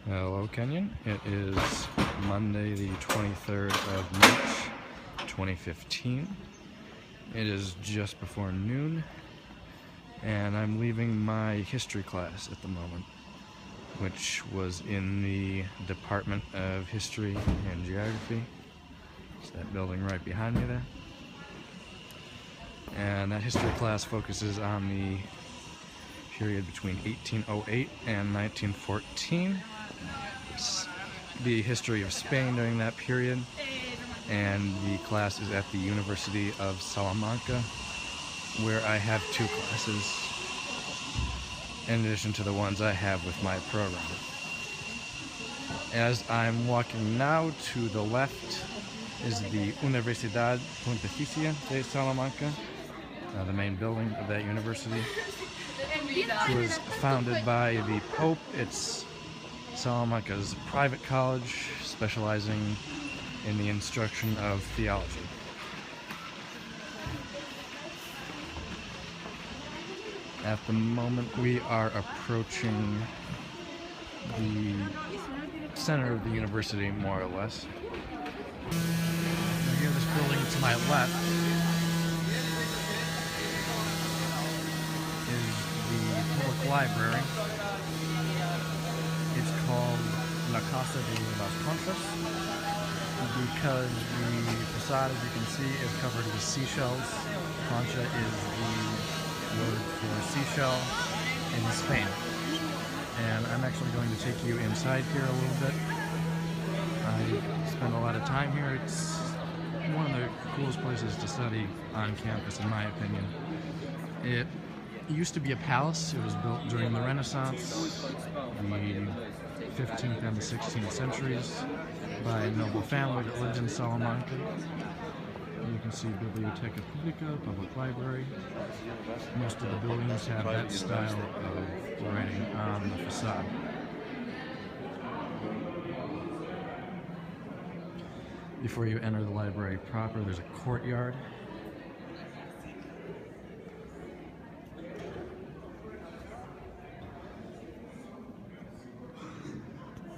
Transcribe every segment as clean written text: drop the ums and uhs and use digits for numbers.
Hello, Kenyon. It is Monday, the 23rd of March, 2015. It is just before noon, and I'm leaving my history class at the moment, which was in the Department of History and Geography. It's that building right behind me there. And that history class focuses on the period between 1808 and 1914. It's the history of Spain during that period, and the class is at the University of Salamanca, where I have two classes in addition to the ones I have with my program. As I'm walking now, to the left is the Universidad Pontificia de Salamanca, the main building of that university. It was founded by the Pope. It's Salamanca's private college specializing in the instruction of theology. At the moment, we are approaching the center of the university, more or less. Now here, this building to my left is the public library. It's called La Casa de las Conchas because the facade, as you can see, is covered with seashells. Concha is the word for seashell in Spain. And I'm actually going to take you inside here a little bit. I spend a lot of time here. It's one of the coolest places to study on campus, in my opinion. It used to be a palace. It was built during the Renaissance, the 15th and the 16th centuries, by a noble family that lived in Salamanca. You can see Biblioteca Publica, public library. Most of the buildings have that style of writing on the facade. Before you enter the library proper, there's a courtyard.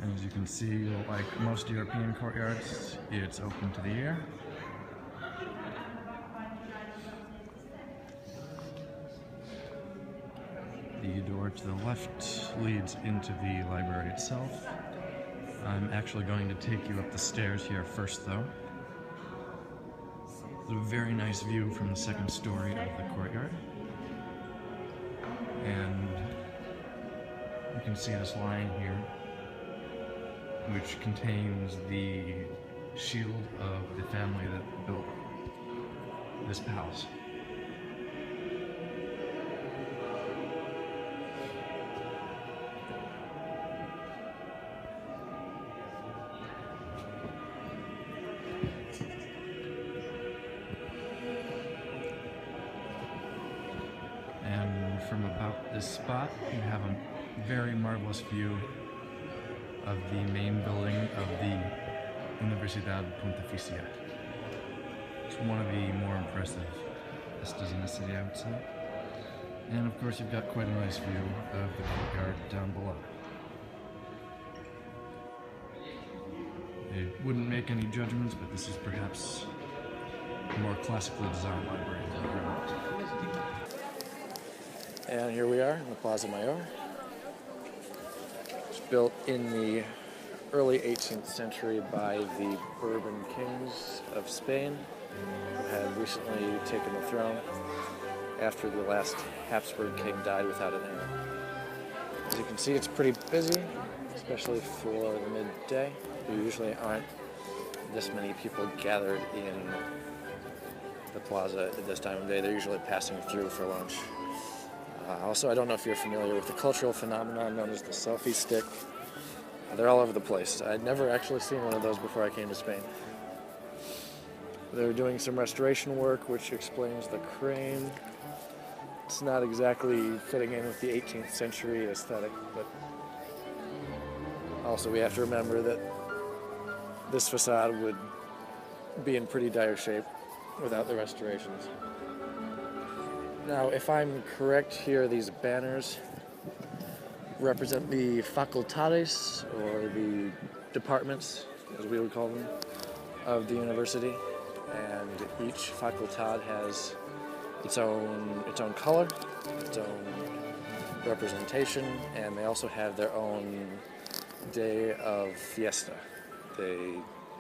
And as you can see, like most European courtyards, it's open to the air. The door to the left leads into the library itself. I'm actually going to take you up the stairs here first, though. There's a very nice view from the second story of the courtyard. And you can see this line here, which contains the shield of the family that built this palace. And from about this spot, you have a very marvelous view of the main building of the Universidad Pontificia. It's one of the more impressive vistas in the city, I would say. And of course, you've got quite a nice view of the courtyard down below. I wouldn't make any judgments, but this is perhaps a more classically designed library than around. And here we are in the Plaza Mayor. It's built in the early 18th century by the Bourbon kings of Spain, who had recently taken the throne after the last Habsburg king died without an heir. As you can see, it's pretty busy, especially for the midday. There usually aren't this many people gathered in the plaza at this time of day. They're usually passing through for lunch. Also, I don't know if you're familiar with the cultural phenomenon known as the selfie stick. They're all over the place. I'd never actually seen one of those before I came to Spain. They're doing some restoration work, which explains the crane. It's not exactly fitting in with the 18th century aesthetic, but also we have to remember that this facade would be in pretty dire shape without the restorations. Now, if I'm correct here, these banners represent the facultades, or the departments, as we would call them, of the university. And each facultad has its own color, its own representation, and they also have their own day of fiesta. They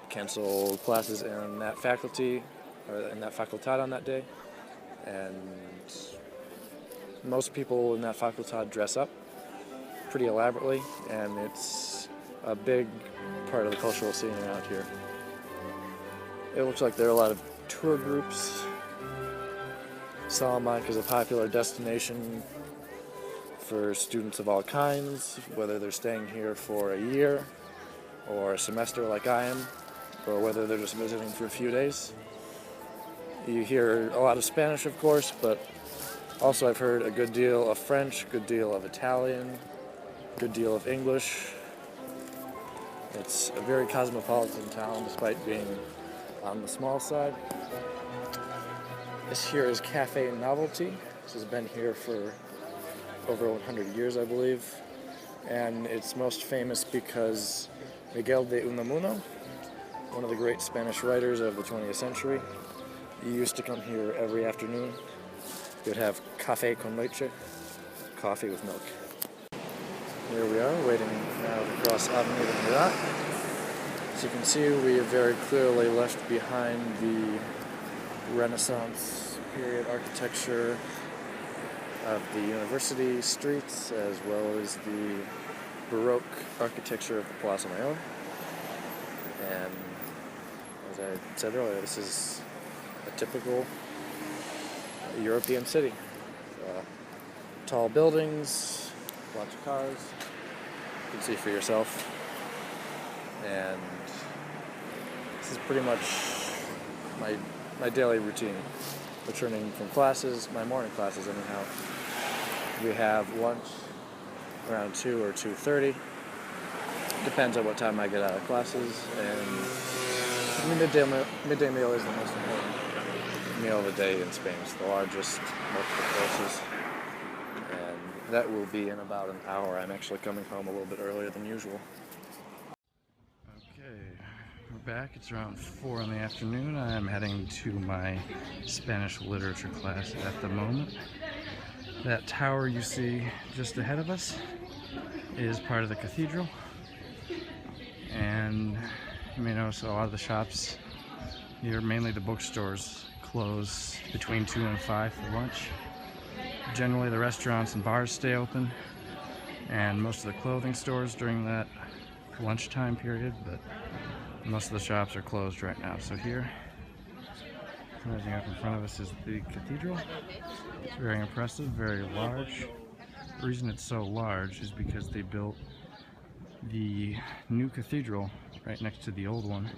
cancel classes in that faculty, or in that facultad on that day, and most people in that facultad dress up pretty elaborately, and it's a big part of the cultural scene around here. It looks like there are a lot of tour groups. Salamanca is a popular destination for students of all kinds, whether they're staying here for a year or a semester like I am, or whether they're just visiting for a few days. You hear a lot of Spanish, of course, but also I've heard a good deal of French, a good deal of Italian, a good deal of English. It's a very cosmopolitan town, despite being on the small side. This here is Cafe Novelty. This has been here for over 100 years, I believe. And it's most famous because Miguel de Unamuno, one of the great Spanish writers of the 20th century, he used to come here every afternoon. He would have café con leche, coffee with milk. Here we are, waiting now to cross Avenida Mirat. As you can see, we have very clearly left behind the Renaissance period architecture of the university streets, as well as the Baroque architecture of the Plaza Mayor. And as I said earlier, this is a typical European city. Tall buildings, lots of cars, you can see for yourself. And this is pretty much my daily routine. Returning from classes, my morning classes anyhow. We have lunch around 2 or 2:30. Depends on what time I get out of classes, and midday meal is the most important meal of the day in Spain. It's the largest, multiple courses, and that will be in about an hour. I'm actually coming home a little bit earlier than usual. Okay, we're back. It's around 4 in the afternoon. I'm heading to my Spanish literature class at the moment. That tower you see just ahead of us is part of the cathedral. And you may notice a lot of the shops here, mainly the bookstores, close between 2 and 5 for lunch. Generally the restaurants and bars stay open, and most of the clothing stores during that lunchtime period, but most of the shops are closed right now. So here, rising up in front of us, is the cathedral. It's very impressive, very large. The reason it's so large is because they built the new cathedral right next to the old one.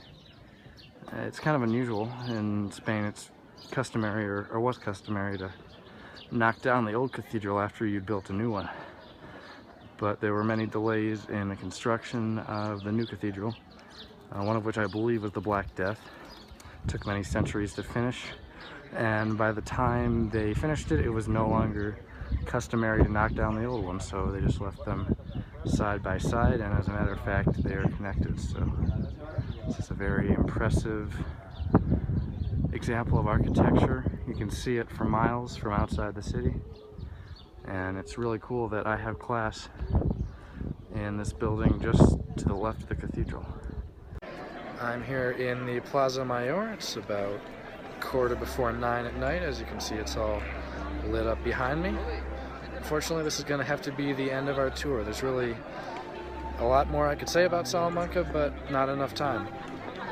It's kind of unusual in Spain. It's customary, or was customary, to knock down the old cathedral after you'd built a new one. But there were many delays in the construction of the new cathedral, one of which I believe was the Black Death. It took many centuries to finish, and by the time they finished it, it was no longer customary to knock down the old one, so they just left them side by side, and as a matter of fact, they are connected. So this is a very impressive example of architecture. You can see it for miles from outside the city, and it's really cool that I have class in this building just to the left of the cathedral. I'm here in the Plaza Mayor. It's about 9:15 at night. As you can see, it's all lit up behind me. Unfortunately, this is going to have to be the end of our tour. There's really a lot more I could say about Salamanca, but not enough time.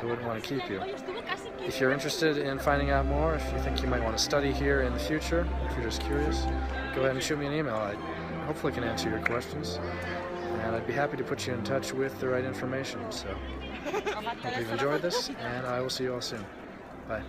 I wouldn't want to keep you. If you're interested in finding out more, if you think you might want to study here in the future, if you're just curious, go ahead and shoot me an email. I hopefully can answer your questions, and I'd be happy to put you in touch with the right information. So, hope you've enjoyed this, and I will see you all soon. Bye.